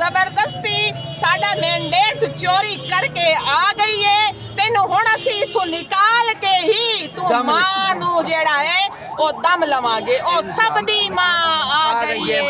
ਜ਼ਬਰਦਸਤੀ ਸਾਡਾ ਮੈਂਡੇਟ ਚੋਰੀ ਕਰਕੇ ਆ ਗਈ ਹੈ ਤੈਨੂੰ ਹੁਣ ਅਸੀਂ ਇਥੋਂ ਨਿਕਾਲ ਕੇ ਹੀ ਤੂੰ ਮਾਂ ਨੂੰ ਜਿਹੜਾ ਹੈ ਉਹ ਦਮ ਲਵਾਂਗੇ ਉਹ ਸਭ ਦੀ ਮਾਂ ਆ ਗਈ ਹੈ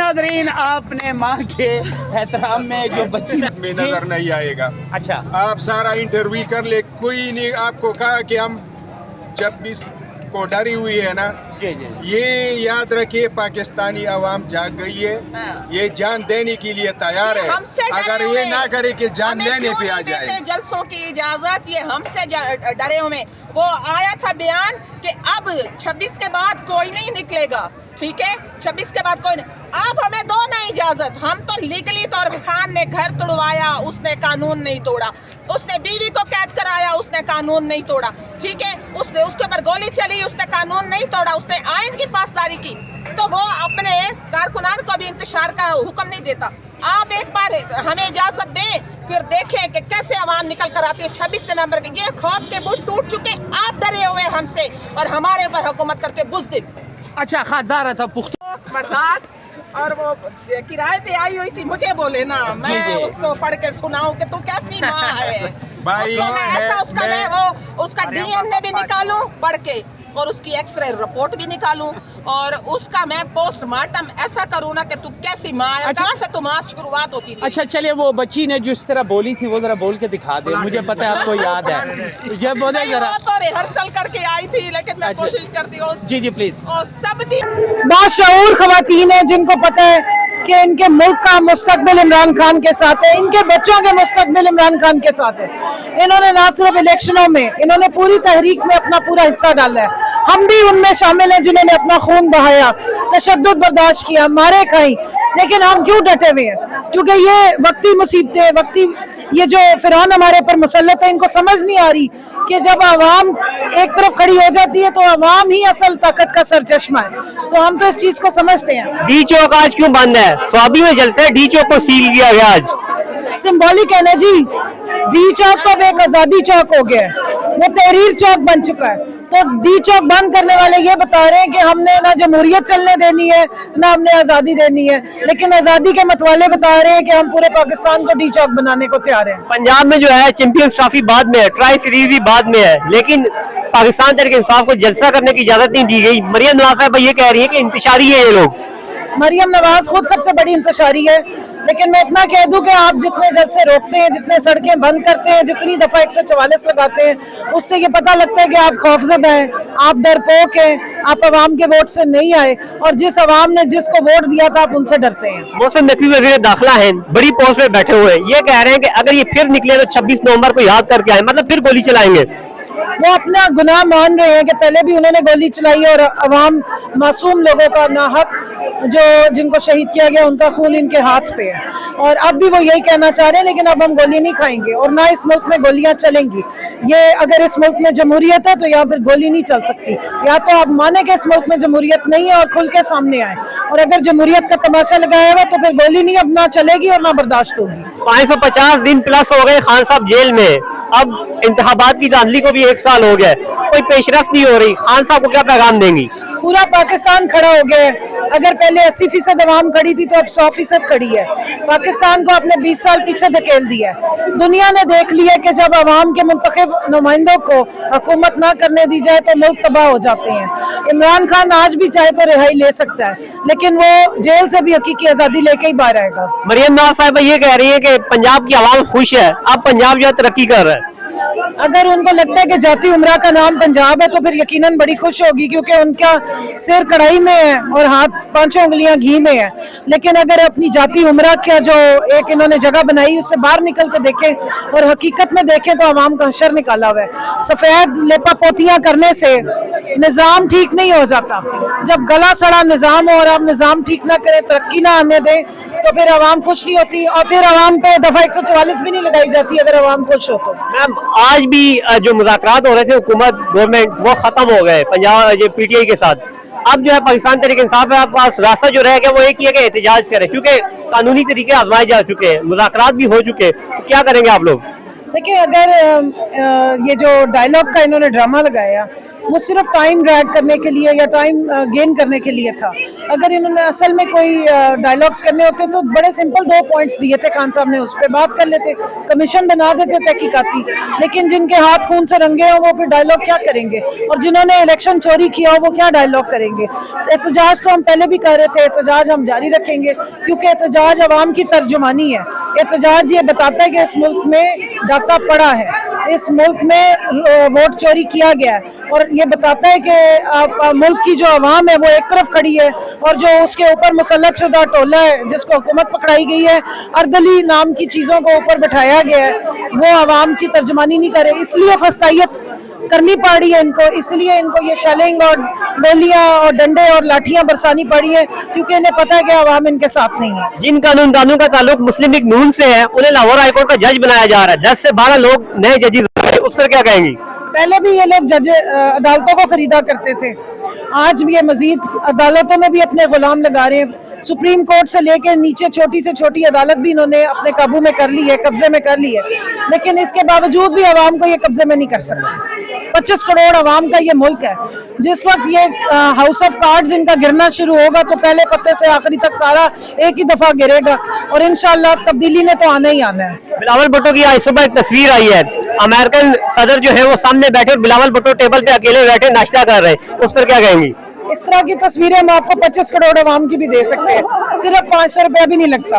ناظرین آپ نے ماں کے احترام میں جو بچی میں نظر نہیں آئے گا. اچھا آپ سارا انٹرویو کر لے, کوئی نہیں آپ کو کہا کہ ہم 26 کو ڈری ہوئی ہے نا. جی جی یہ یاد رکھیے پاکستانی عوام جاگ گئی ہے, یہ جان دینے کے لیے تیار ہے. ہم سے اگر ڈرے یہ ہوئے نہ کرے کہ جان ہمیں لینے کیوں پہ آ نہیں جائے. دیتے جلسوں کی اجازت, یہ ہم سے ڈرے ہوئے. وہ آیا تھا بیان کہ اب 26 کے بعد کوئی نہیں نکلے گا, ٹھیک ہے 26 کے بعد کوئی نہیں. آپ ہمیں دو نا اجازت, ہم تو لیگلی طور پر خان نے گھر توڑوایا, اس نے قانون نہیں توڑا. اس نے بیوی کو قید کرایا, اس نے قانون نہیں توڑا, ٹھیک ہے. اس کے اوپر گولی چلی, اس نے قانون نہیں توڑا, اس نے آئین کی پاسداری کی. تو وہ اپنے کارکنان کو بھی انتشار کا حکم نہیں دیتا. آپ ایک بار ہمیں اجازت دیں, پھر دیکھیں کہ کیسے عوام نکل کر آتی ہے 26 نومبر کے. یہ خوف کے بت ٹوٹ چکے, آپ ڈرے ہوئے ہم سے اور ہمارے اوپر حکومت کرتے بزدل. اچھا خاطر تھا پختہ مزاق, اور وہ کرائے پہ آئی ہوئی تھی, مجھے بولے نا میں اس کو پڑھ کے سناؤں کہ تو کیسی ماں ہے. بھائی اس کا ڈی این اے بھی نکالوں پڑھ کے, اور اس کی ایکس رے رپورٹ بھی نکالوں, اور اس کا میں پوسٹ مارٹم ایسا کروں نا کہ تو کیسی ماں ہے, کہاں سے تمہاری شروعات ہوتی تھی. اچھا چلے وہ بچی نے جس طرح بولی تھی وہ ذرا بول کے دکھا دے, مجھے پتہ ہے آپ کو یاد ہے. جب بولے ذرا وہ تو ریہرسل کر کے آئی تھی, لیکن میں کوشش کرتی ہوں. جی جی پلیز. اور سب دی باشعور خواتین ہیں جن کو پتہ ہے کہ ان کے ملک کا مستقبل عمران خان کے ساتھ ہے, ان کے بچوں کے مستقبل عمران خان کے ساتھ ہے. انہوں نے نہ صرف الیکشنوں میں, انہوں نے پوری تحریک میں اپنا پورا حصہ ڈالا ہے. ہم بھی ان میں شامل ہیں جنہوں نے اپنا خون بہایا, تشدد برداشت کیا, مارے کھائیں. لیکن ہم کیوں ڈٹے ہوئے ہیں؟ کیونکہ یہ وقتی مصیبتیں, وقتی یہ جو فرعون ہمارے پر مسلط ہے, ان کو سمجھ نہیں آ رہی کہ جب عوام ایک طرف کھڑی ہو جاتی ہے تو عوام ہی اصل طاقت کا سرچشمہ ہے. تو ہم تو اس چیز کو سمجھتے ہیں. ڈی چوک آج کیوں بند ہے؟ سوابی میں جلسہ ہے, ڈی چوک کو سیل کیا گیا آج. سمبولک ہے نا جی, ڈی چوک تو اب ایک آزادی چوک ہو گیا ہے, وہ تحریر چوک بن چکا ہے. تو ڈی چوک بند کرنے والے یہ بتا رہے ہیں کہ ہم نے نہ جمہوریت چلنے دینی ہے نہ ہم نے آزادی دینی ہے, لیکن آزادی کے متوالے بتا رہے ہیں کہ ہم پورے پاکستان کو ڈی چوک بنانے کو تیار ہیں. پنجاب میں جو ہے چیمپئنز ٹرافی بعد میں ہے, ٹرائی سیریز بھی بعد میں ہے, لیکن پاکستان تحریک انصاف کو جلسہ کرنے کی اجازت نہیں دی گئی. مریم نواز صاحبہ یہ کہہ رہی ہیں کہ انتشاری ہیں یہ لوگ. مریم نواز خود سب سے بڑی انتشاری ہے, لیکن میں اتنا کہہ دوں کہ آپ جتنے جلسے روکتے ہیں, جتنے سڑکیں بند کرتے ہیں, جتنی دفعہ 144 لگاتے ہیں, اس سے یہ پتہ لگتا ہے کہ آپ خوفزدہ ہیں, آپ ڈرپوک ہیں, آپ عوام کے ووٹ سے نہیں آئے, اور جس عوام نے جس کو ووٹ دیا تھا آپ ان سے ڈرتے ہیں. محسن نقوی وزیر داخلہ ہیں, بڑی پوسٹ پہ بیٹھے ہوئے ہیں, یہ کہہ رہے ہیں کہ اگر یہ پھر نکلے تو 26 نومبر کو یاد کر کے آئیں, مطلب پھر گولی چلائیں گے. وہ اپنا گناہ مان رہے ہیں کہ پہلے بھی انہوں نے گولی چلائی اور عوام معصوم لوگوں کا ناحق جو جن کو شہید کیا گیا ان کا خون ان کے ہاتھ پہ ہے, اور اب بھی وہ یہی کہنا چاہ رہے ہیں. لیکن اب ہم گولی نہیں کھائیں گے اور نہ اس ملک میں گولیاں چلیں گی. یہ اگر اس ملک میں جمہوریت ہے تو یہاں پھر گولی نہیں چل سکتی. یا تو آپ مانیں کہ اس ملک میں جمہوریت نہیں ہے اور کھل کے سامنے آئے, اور اگر جمہوریت کا تماشا لگایا ہوا تو پھر گولی نہیں اب نہ چلے گی اور نہ برداشت ہوگی. 550 دن پلس ہو گئے خان صاحب جیل میں, اب انتخابات کی دھاندلی کو بھی 1 سال ہو گیا, کوئی پیش رفت نہیں ہو رہی. خان صاحب کو کیا پیغام دیں گی؟ پورا پاکستان کھڑا ہو گیا ہے. اگر پہلے 80% عوام کھڑی تھی تو اب 100% کھڑی ہے. پاکستان کو اپنے 20 سال پیچھے دھکیل دیا ہے. دنیا نے دیکھ لیا کہ جب عوام کے منتخب نمائندوں کو حکومت نہ کرنے دی جائے تو ملک تباہ ہو جاتے ہیں. عمران خان آج بھی چاہے تو رہائی لے سکتا ہے, لیکن وہ جیل سے بھی حقیقی آزادی لے کے ہی باہر آئے گا. مریم نواز صاحبہ یہ کہہ رہی ہے کہ پنجاب کی عوام خوش ہے, اب پنجاب جو ہے ترقی کر رہا ہے. اگر ان کو لگتا ہے کہ جاتی عمرہ کا نام پنجاب ہے تو پھر یقیناً بڑی خوش ہوگی, کیونکہ ان کا سر کڑھائی میں ہے اور ہاتھ 5 انگلیاں گھی میں ہے. لیکن اگر اپنی جاتی عمرہ کا جو ایک انہوں نے جگہ بنائی اس سے باہر نکل کے دیکھیں اور حقیقت میں دیکھیں تو عوام کا حشر نکالا ہوا ہے. سفید لیپا پوتیاں کرنے سے نظام ٹھیک نہیں ہو جاتا. جب گلا سڑا نظام ہو اور آپ نظام ٹھیک نہ کریں, ترقی نہ آنے دیں, تو پھر عوام خوش نہیں ہوتی, اور پھر عوام پہ دفعہ 144 بھی نہیں لگائی جاتی اگر عوام خوش ہو تو. میم آج بھی جو مذاکرات ہو رہے تھے حکومت گورنمنٹ وہ ختم ہو گئے پنجاب پی ٹی آئی کے ساتھ. اب جو ہے پاکستان تحریک انصاف ہے, آپ پاس راستہ جو رہ گیا وہ ایک ہی ہے کہ احتجاج کرے, کیونکہ قانونی طریقے آزمائے جا چکے ہیں, مذاکرات بھی ہو چکے, تو کیا کریں گے آپ لوگ؟ دیکھیں اگر یہ جو ڈائلاگ کا انہوں نے ڈرامہ لگایا وہ صرف ٹائم ڈریگ کرنے کے لیے یا ٹائم گین کرنے کے لیے تھا. اگر انہوں نے اصل میں کوئی ڈائلاگس کرنے ہوتے تو بڑے سمپل 2 پوائنٹس دیے تھے خان صاحب نے, اس پہ بات کر لیتے, کمیشن بنا دیتے تحقیقاتی. لیکن جن کے ہاتھ خون سے رنگے ہوں وہ پھر ڈائلاگ کیا کریں گے, اور جنہوں نے الیکشن چوری کیا ہو وہ کیا ڈائلاگ کریں گے. احتجاج تو ہم پہلے بھی کر رہے تھے, احتجاج ہم جاری رکھیں گے, کیونکہ احتجاج عوام کی ترجمانی ہے. احتجاج یہ بتاتا ہے کہ اس ملک میں ڈاکہ پڑا ہے, اس ملک میں ووٹ چوری کیا گیا ہے, اور یہ بتاتا ہے کہ ملک کی جو عوام ہے وہ ایک طرف کھڑی ہے, اور جو اس کے اوپر مسلط شدہ ٹولہ ہے جس کو حکومت پکڑائی گئی ہے, ارگلی نام کی چیزوں کو اوپر بٹھایا گیا ہے, وہ عوام کی ترجمانی نہیں کرے. اس لیے فسطائیت کرنی پڑی ہے ان کو, اس لیے ان کو یہ شیلنگ اور گولیاں اور ڈنڈے اور لاٹھیاں برسانی پڑی ہیں, کیونکہ انہیں پتہ ہے کہ عوام ان کے ساتھ نہیں ہے. جن قانون دانوں کا تعلق مسلم لیگ نون سے ہے انہیں لاہور ہائی کورٹ کا جج بنایا جا رہا ہے, 10 سے 12 لوگ نئے ججز, اس پر کیا کہیں گی؟ پہلے بھی یہ لوگ جج عدالتوں کو خریدا کرتے تھے, آج بھی یہ مزید عدالتوں میں بھی اپنے غلام لگا رہے ہیں. سپریم کورٹ سے لے کے نیچے چھوٹی سے چھوٹی عدالت بھی انہوں نے اپنے قابو میں کر لی ہے, قبضے میں کر لی ہے, لیکن اس کے باوجود بھی عوام کو یہ قبضے میں نہیں کر سکتے. 25 کروڑ عوام کا یہ ملک ہے. جس وقت یہ ہاؤس آف کارڈز ان کا گرنا شروع ہوگا تو پہلے پتے سے آخری تک سارا ایک ہی دفعہ گرے گا, اور انشاءاللہ تبدیلی نے تو آنا ہی آنا ہے. بلاول بھٹو کی آج صبح ایک تصویر آئی ہے, امریکن صدر جو ہے وہ سامنے بیٹھے, بلاول بھٹو ٹیبل پہ اکیلے بیٹھے ناشتہ کر رہے ہیں, اس پر کیا کہیں گی؟ اس طرح کی تصویریں ہم آپ کو 25 کروڑ عوام کی بھی دے سکتے ہیں, صرف 500 روپیہ بھی نہیں لگتا.